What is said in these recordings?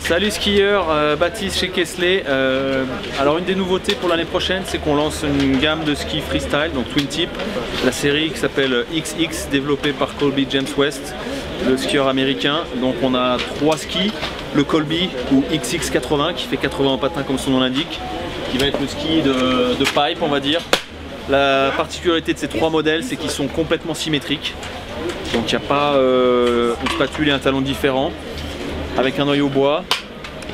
Salut skieurs, Baptiste chez Kesley. Alors une des nouveautés pour l'année prochaine, c'est qu'on lance une gamme de skis freestyle, donc twin tip, la série qui s'appelle XX, développée par Colby James West, le skieur américain. Donc on a 3 skis, le Colby ou XX80 qui fait 80 en patin comme son nom l'indique, qui va être le ski de pipe on va dire. La particularité de ces 3 modèles, c'est qu'ils sont complètement symétriques. Donc il n'y a pas une spatule et un talon différents, avec un noyau bois,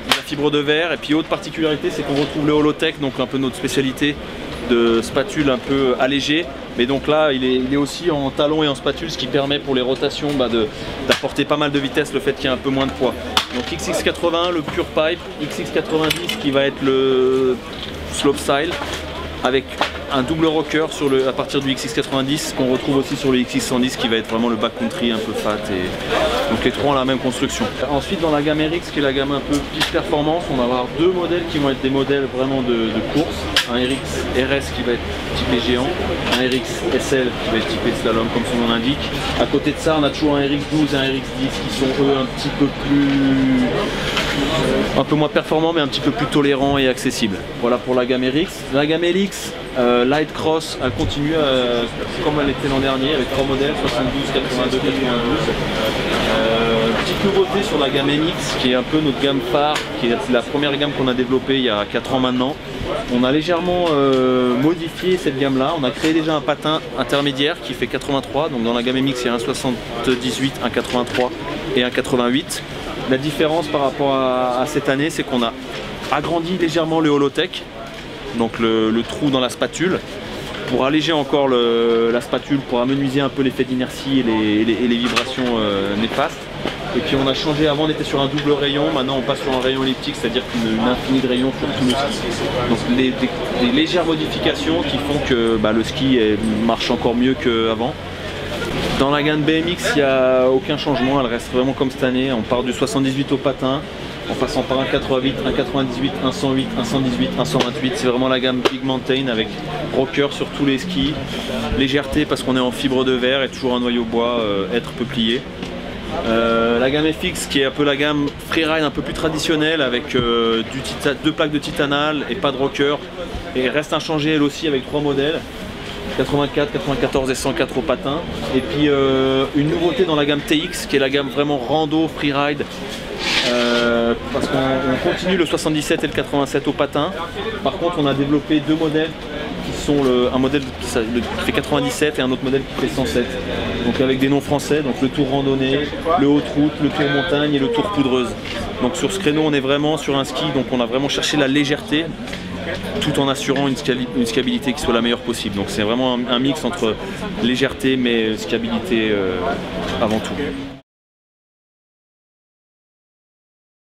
de la fibre de verre. Et puis autre particularité, c'est qu'on retrouve le Holotech, donc un peu notre spécialité de spatule un peu allégée. Mais donc là il est aussi en talon et en spatule, ce qui permet pour les rotations d'apporter pas mal de vitesse, le fait qu'il y ait un peu moins de poids. Donc XX80 le pure pipe, XX90 qui va être le slopestyle avec un double rocker à partir du XX90 qu'on retrouve aussi sur le XX110 qui va être vraiment le backcountry un peu fat. Et donc les 3 ont la même construction. Ensuite dans la gamme RX qui est la gamme un peu plus performance, on va avoir 2 modèles qui vont être des modèles vraiment de course. Un RX RS qui va être typé géant, un RX SL qui va être typé slalom comme son nom l'indique. À côté de ça on a toujours un RX12 et un RX10 qui sont eux un peu moins performants mais un petit peu plus tolérants et accessibles. Voilà pour la gamme RX. La gamme LX Light Cross, elle continue comme elle était l'an dernier avec 3 modèles, 72, 82, 92. Petite nouveauté sur la gamme MX qui est un peu notre gamme phare, qui est la première gamme qu'on a développée il y a 4 ans maintenant. On a légèrement modifié cette gamme là, on a créé déjà un patin intermédiaire qui fait 83, donc dans la gamme MX il y a un 78, un 83 et un 88. La différence par rapport à cette année, c'est qu'on a agrandi légèrement le Holotech, donc le trou dans la spatule, pour alléger encore la spatule, pour amenuiser un peu l'effet d'inertie et les vibrations néfastes. Et puis on a changé, avant on était sur un double rayon, maintenant on passe sur un rayon elliptique, c'est-à-dire une infinie de rayons sur tout le ski. Donc des légères modifications qui font que le ski marche encore mieux qu'avant. Dans la gamme BMX, il n'y a aucun changement, elle reste vraiment comme cette année. On part du 78 au patin, en passant par un 88, un 98, un 108, un 118, un 128. C'est vraiment la gamme Big Mountain avec rocker sur tous les skis. Légèreté parce qu'on est en fibre de verre et toujours un noyau bois être peuplier. La gamme FX qui est un peu la gamme freeride un peu plus traditionnelle avec 2 plaques de titanal et pas de rocker. Et reste inchangée elle aussi avec 3 modèles. 84, 94 et 104 au patin. Et puis une nouveauté dans la gamme TX qui est la gamme vraiment rando, freeride. Parce qu'on continue le 77 et le 87 au patin. Par contre on a développé 2 modèles qui sont un modèle qui fait 97 et un autre modèle qui fait 107. Donc avec des noms français, donc le tour randonnée, le haute route, le tour montagne et le tour poudreuse. Donc sur ce créneau on est vraiment sur un ski, donc on a vraiment cherché la légèreté tout en assurant une skiabilité qui soit la meilleure possible. Donc c'est vraiment un mix entre légèreté mais skiabilité avant tout.